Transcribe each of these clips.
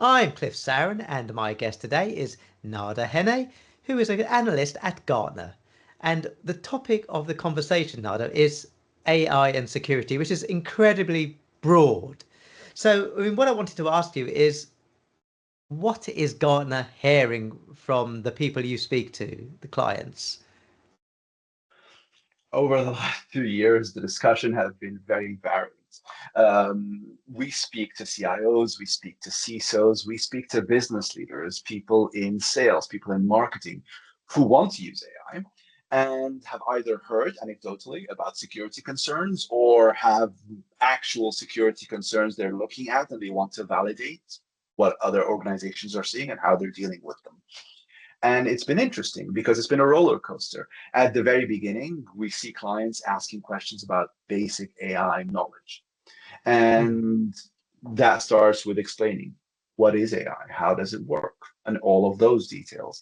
I'm Cliff Saran, and my guest today is Nader Heinen, who is an analyst at Gartner. And the topic of the conversation, Nader, is AI and security, which is incredibly broad. So, what I wanted to ask you is, what is Gartner hearing from the people you speak to, the clients? Over the last 2 years, the discussion has been very varied. We speak to CIOs, we speak to CISOs, we speak to business leaders, people in sales, people in marketing who want to use AI and have either heard anecdotally about security concerns or have actual security concerns they're looking at and they want to validate what other organizations are seeing and how they're dealing with them. And it's been interesting because it's been a roller coaster. At the very beginning, we see clients asking questions about basic AI knowledge. Hmm. And that starts with explaining what is AI, how does it work, and all of those details.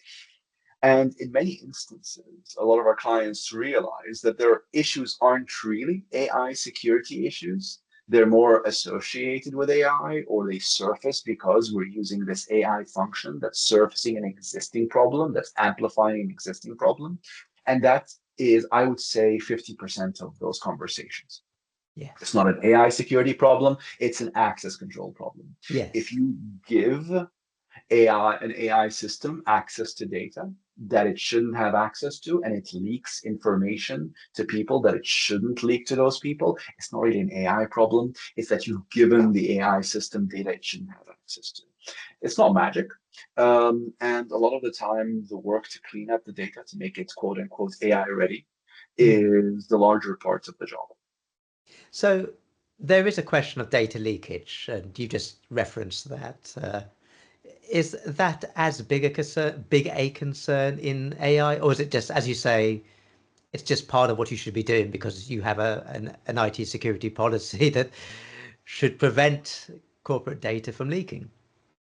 And in many instances, a lot of our clients realize that their issues aren't really AI security issues. They're more associated with AI, or they surface because we're using this AI function that's surfacing an existing problem, that's amplifying an existing problem. And that is, I would say, 50% of those conversations. It's Yes. not an AI security problem, it's an access control problem. If Yes. you give an AI system access to data that it shouldn't have access to, and it leaks information to people that it shouldn't leak to those people. It's not really an AI problem. It's that you've given the AI system data it shouldn't have access to. It's not magic. And a lot of the time, the work to clean up the data to make it quote unquote AI ready Hmm. is the larger part of the job. So there is a question of data leakage, and you just referenced that. Is that as big a concern in AI, or is it just, as you say, it's just part of what you should be doing because you have an IT security policy that should prevent corporate data from leaking?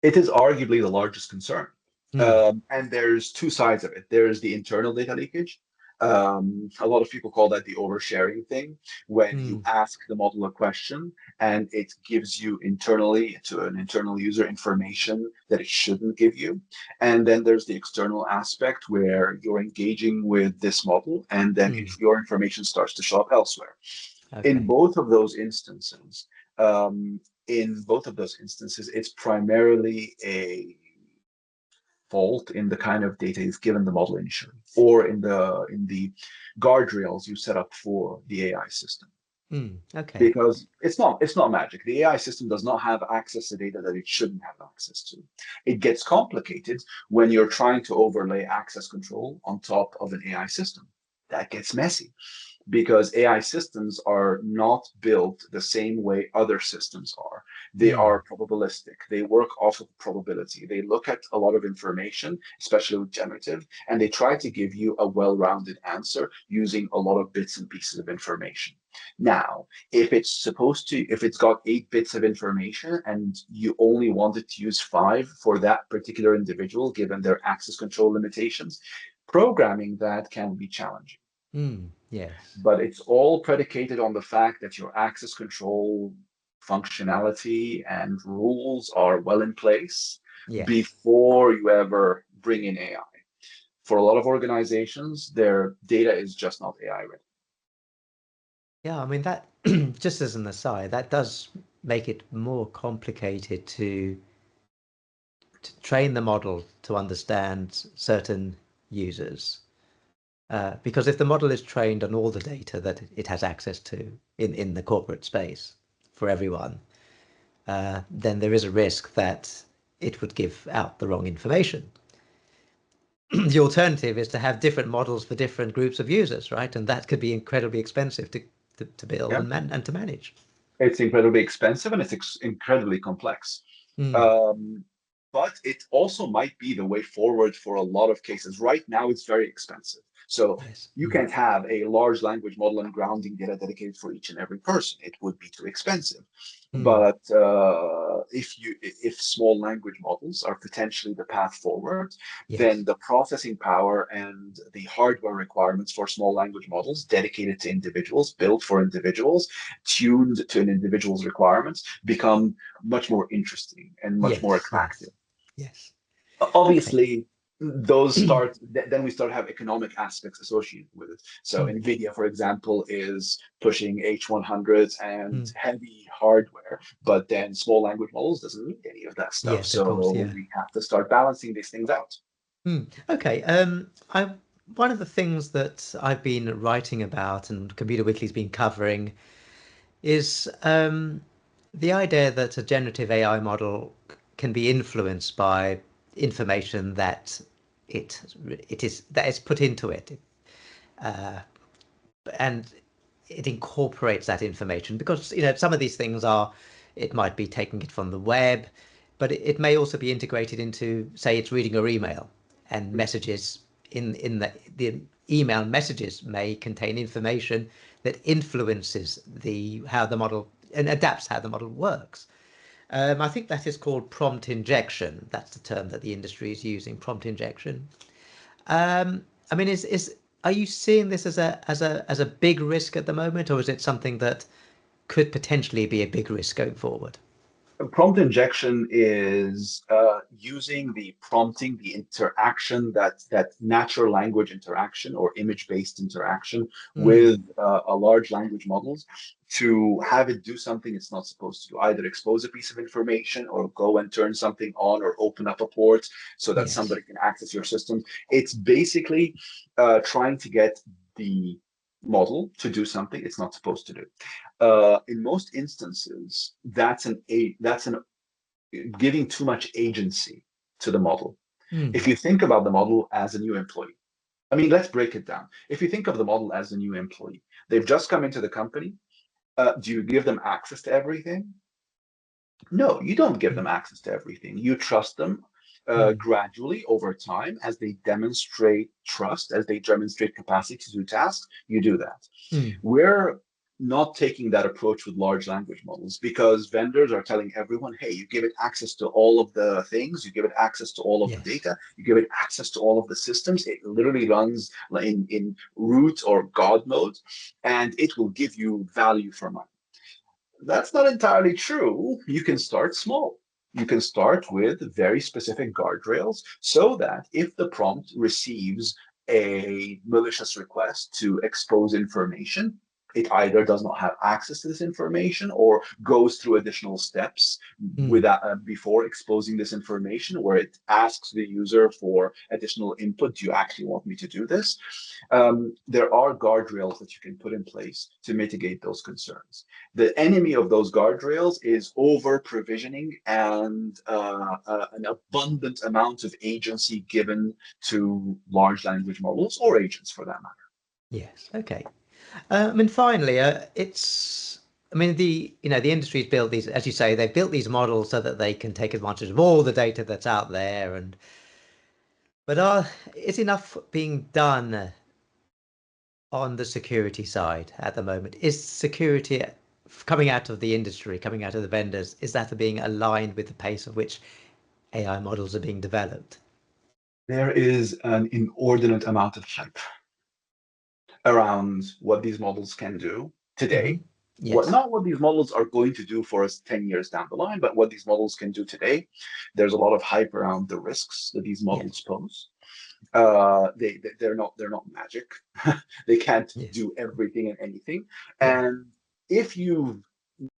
It is arguably the largest concern. Hmm. And there's two sides of it. There's the internal data leakage. A lot of people call that the oversharing thing, when you Hmm. ask the model a question and it gives you internally to an internal user information that it shouldn't give you. And then there's the external aspect where you're engaging with this model and then Hmm. your information starts to show up elsewhere. In Okay. both of those instances, um, it's primarily a fault in the kind of data is given the model initially, or in the guardrails you set up for the AI system. Hmm. Okay. Because it's not magic. The AI system does not have access to data that it shouldn't have access to. It gets complicated when you're trying to overlay access control on top of an AI system. That gets messy because AI systems are not built the same way other systems are. They Hmm. are probabilistic. They work off of probability. They look at a lot of information, especially with generative, and they try to give you a well-rounded answer using a lot of bits and pieces of information. Now, if it's got 8 bits of information and you only wanted to use 5 for that particular individual, given their access control limitations, programming that can be challenging. Hmm. Yes. But it's all predicated on the fact that your access control functionality and rules are well in place Yes. before you ever bring in AI. For a lot of organizations, their data is just not AI ready. Yeah. I mean that. Just as an aside, that does make it more complicated to train the model to understand certain users. Because if the model is trained on all the data that it has access to in the corporate space for everyone, then there is a risk that it would give out the wrong information. The alternative is to have different models for different groups of users, right? And that could be incredibly expensive to build Yeah, and to manage. it's incredibly expensive and it's incredibly complex. Mm, Um, but it also might be the way forward for a lot of cases. Right now, it's very expensive. So Yes. you can't have a large language model and grounding data dedicated for each and every person. It would be too expensive. Mm. But if small language models are potentially the path forward, then Yes. the processing power and the hardware requirements for small language models dedicated to individuals, built for individuals, tuned to an individual's requirements, become much more interesting and much more Yes. attractive. Yes. Yes. Okay. Obviously, those start, then we start to have economic aspects associated with it. So Mm. NVIDIA, for example, is pushing H100s and Mm. heavy hardware, but then small language models doesn't need any of that stuff. Yes, of course. So Yeah. we have to start balancing these things out. Okay. I One of the things that I've been writing about and Computer Weekly's been covering is the idea that a generative AI model can be influenced by information that it it is that is put into it, and it incorporates that information because some of these things are, it might be taking it from the web, but it may also be integrated into, say, it's reading your email and messages in the email messages may contain information that influences the how the model and adapts how the model works. I think that is called prompt injection. That's the term that the industry is using, prompt injection. I mean, is are you seeing this as a big risk at the moment, or is it something that could potentially be a big risk going forward? Prompt injection is using the prompting, the interaction, that natural language interaction or image-based interaction Mm, with a large language models to have it do something it's not supposed to do, either expose a piece of information or go and turn something on or open up a port so that yes. somebody can access your system. It's basically trying to get the model to do something it's not supposed to do. In most instances, that's an giving too much agency to the model. If Mm, you think about the model as a new employee, I mean, let's break it down. If you think of the model as a new employee, they've just come into the company. Do you give them access to everything? No, you don't give mm, them access to everything. You trust them mm, gradually over time as they demonstrate trust, as they demonstrate capacity to do tasks. You do that. mm, We're not taking that approach with large language models because vendors are telling everyone, hey, you give it access to all of the things, you give it access to all of the yes. data, you give it access to all of the systems. It literally runs in root or God mode, and it will give you value for money. That's not entirely true. You can start small. You can start with very specific guardrails so that if the prompt receives a malicious request to expose information, it either does not have access to this information or goes through additional steps Mm, without before exposing this information, where it asks the user for additional input. Do you actually want me to do this? There are guardrails that you can put in place to mitigate those concerns. The enemy of those guardrails is over provisioning and an abundant amount of agency given to large language models or agents for that matter. yes. Okay. I mean, finally, I mean, the industry's built these, as you say, they've built these models so that they can take advantage of all the data that's out there, and but is enough being done on the security side at the moment? Is security coming out of the industry, coming out of the vendors, is that being aligned with the pace of which AI models are being developed? There is an inordinate amount of hype around what these models can do Hmm. today. What Yes. not what these models are going to do for us 10 years down the line, but what these models can do today. There's a lot of hype around the risks that these Yes. models pose. They're not magic. They can't Yes. do everything and anything. Yeah. And if you've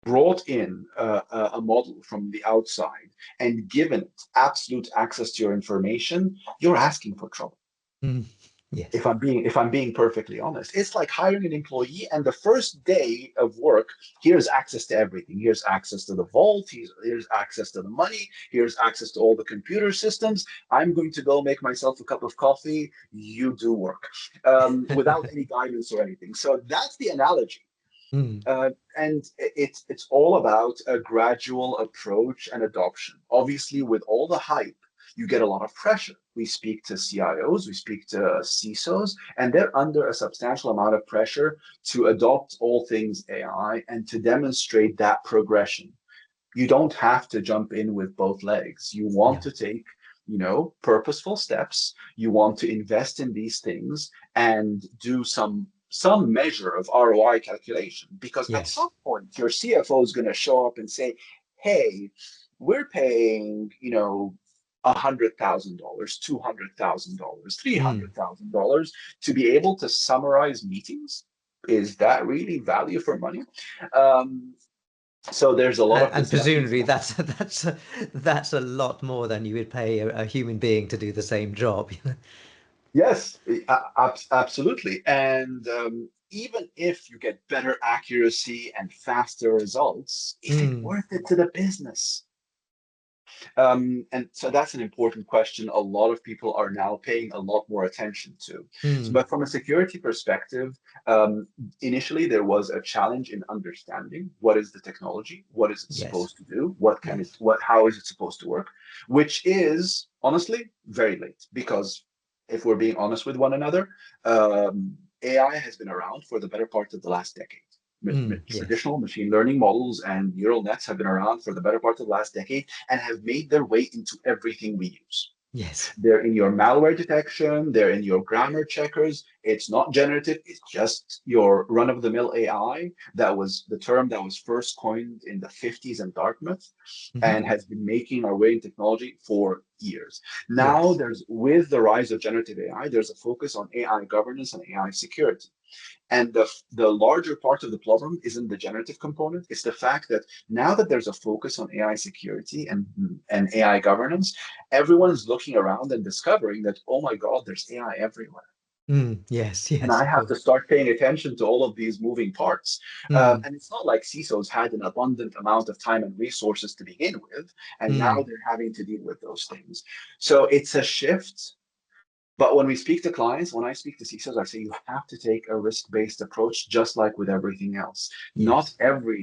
brought in a model from the outside and given it absolute access to your information, you're asking for trouble. Mm. Yes. If I'm being perfectly honest, it's like hiring an employee and the first day of work, here's access to everything. Here's access to the vault, here's access to the money, here's access to all the computer systems. I'm going to go make myself a cup of coffee, you do work, without any guidance or anything. So that's the analogy. Mm. And it's all about a gradual approach and adoption. Obviously, with all the hype, you get a lot of pressure. We speak to CIOs, we speak to CISOs, and they're under a substantial amount of pressure to adopt all things AI and to demonstrate that progression. You don't have to jump in with both legs. You want Yeah. to take, purposeful steps. You want to invest in these things and do some measure of ROI calculation, because at Yes. some point your CFO is going to show up and say, "Hey, we're paying, $100,000, $200,000, Mm. $300,000 to be able to summarize meetings. Is that really value for money?" Um, so there's a lot of And discussions. presumably that's a lot more than you would pay a human being to do the same job. Yes, absolutely. And even if you get better accuracy and faster results, is it Mm. worth it to the business? And so that's an important question a lot of people are now paying a lot more attention to. Mm. But from a security perspective, initially there was a challenge in understanding what is the technology, what is it Yes. supposed to do, Yes. how is it supposed to work, which is honestly very late, because if we're being honest with one another, AI has been around for the better part of the last decade. Yes. Traditional machine learning models and neural nets have been around for the better part of the last decade and have made their way into everything we use. Yes. They're in your malware detection, they're in your grammar checkers. It's not generative, it's just your run of the mill AI. That was the term that was first coined in the 50s in Dartmouth Hmm. and has been making our way in technology for years. Now, Yes. with the rise of generative AI, there's a focus on AI governance and AI security. And the larger part of the problem isn't the generative component. It's the fact that now that there's a focus on AI security and AI governance, everyone's looking around and discovering that, oh my God, there's AI everywhere. Yes. And Yes. I Of have to course. start paying attention to all of these moving parts. Mm. And it's not like CISOs had an abundant amount of time and resources to begin with, and now Mm. they're having to deal with those things. So it's a shift, but when we speak to clients, when I speak to CISOs, I say you have to take a risk-based approach, just like with everything else. Yes.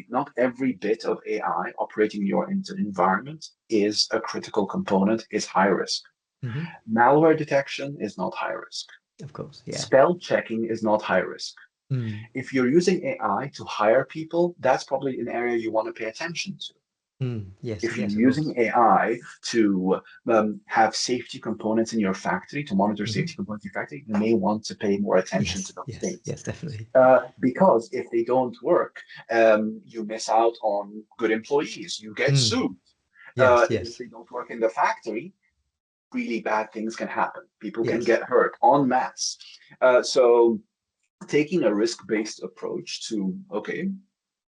Not every bit of AI operating in your environment is a critical component, is high risk. Hmm. Malware detection is not high risk. Of course. Yeah. Spell checking is not high risk. Mm. If you're using AI to hire people, that's probably an area you want to pay attention to. Yes. If you're Yes. Of using course. AI to have safety components in your factory, to monitor Hmm. safety components in your factory, you may want to pay more attention to Yes. those Yes. things. Yes. Definitely. Because if they don't work, you miss out on good employees. You get Mm. sued. Yes. If Yes. they don't work in the factory, really bad things can happen. People can Yes. get hurt en masse. So taking a risk-based approach to, okay,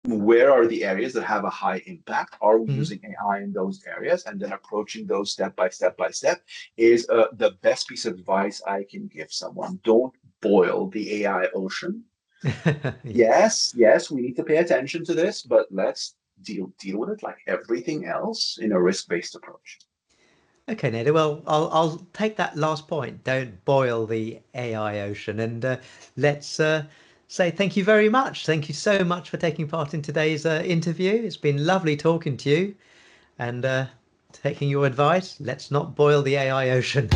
where are the areas that have a high impact? Are we Hmm. using AI in those areas? And then approaching those step by step is the best piece of advice I can give someone. Don't boil the AI ocean. Yes. Yes, we need to pay attention to this, but let's deal with it like everything else in a risk-based approach. Okay, Nader. Well, I'll take that last point. Don't boil the AI ocean, and let's say thank you very much. Thank you so much for taking part in today's interview. It's been lovely talking to you and taking your advice. Let's not boil the AI ocean.